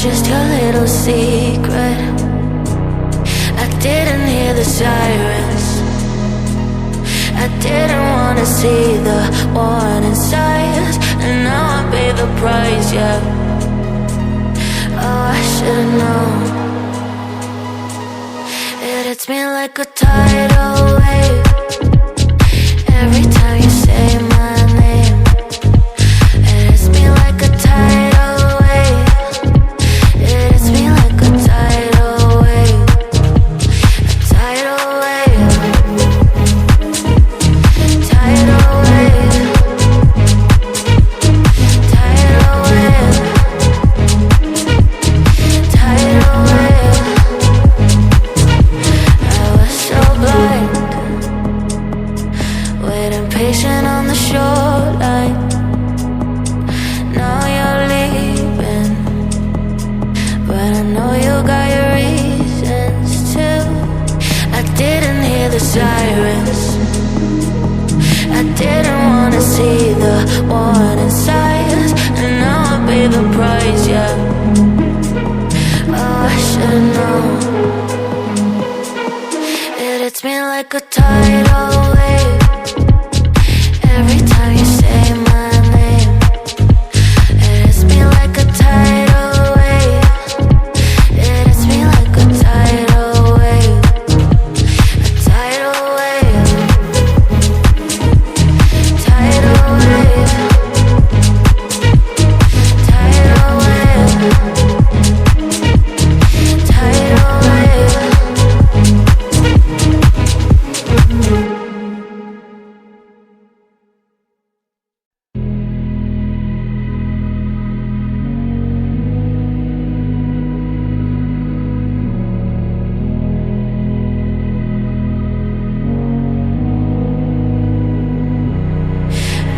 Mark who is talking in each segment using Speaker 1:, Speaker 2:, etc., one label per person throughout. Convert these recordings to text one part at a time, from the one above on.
Speaker 1: just your little secret? I didn't hear the sirens. I didn't wanna see the warning signs, and now I pay the price, yeah. Oh, I should've known. It hits me like a tidal wave every time you say my name. It hits me like a tidal wave. It hits me like a tidal wave. A tidal wave. Tidal wave. Tidal wave. Tidal wave. I was so blind, waiting patient on the shoreline. Now you're leaving, but I know you got your reasons too. I didn't hear the sirens. I didn't wanna see the warning signs, and now I pay the price, yeah. Oh, I should've known. It hits me like a tidal wave every time you say my name. It hits me like a tidal wave. It hits me like a tidal wave. A tidal wave. Tidal wave. Tidal wave. Tidal wave.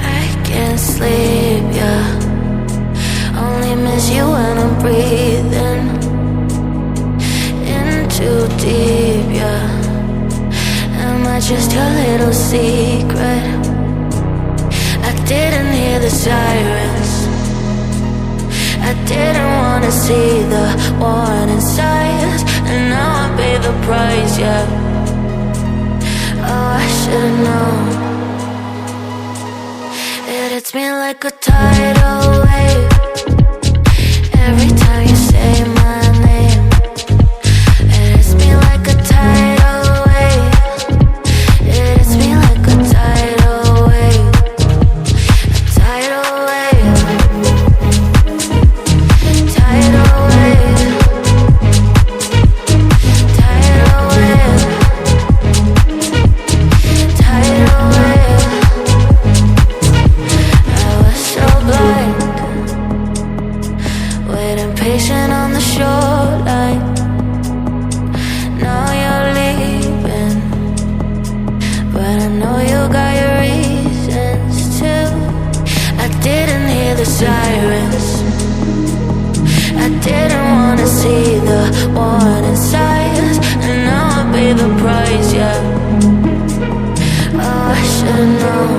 Speaker 1: I can't sleep, yeah. Only miss you when I'm breathing in too deep, yeah. Am I just your little secret? I didn't hear the sirens. I didn't wanna see the warning signs, and now I pay the price, yeah. Oh, I should've known. It hits me like a tidal wave every time you say my name. It hits me like a tidal wave. It hits me like a tidal wave. A tidal wave. Tidal wave. Tidal wave. Tidal wave. I was so blind, waiting patient on the shoreline. Now you're leaving, but I know you got your reasons too. I didn't hear the sirens. I didn't wanna see the warning signs, and now I pay the price, yeah. Oh, I should've known.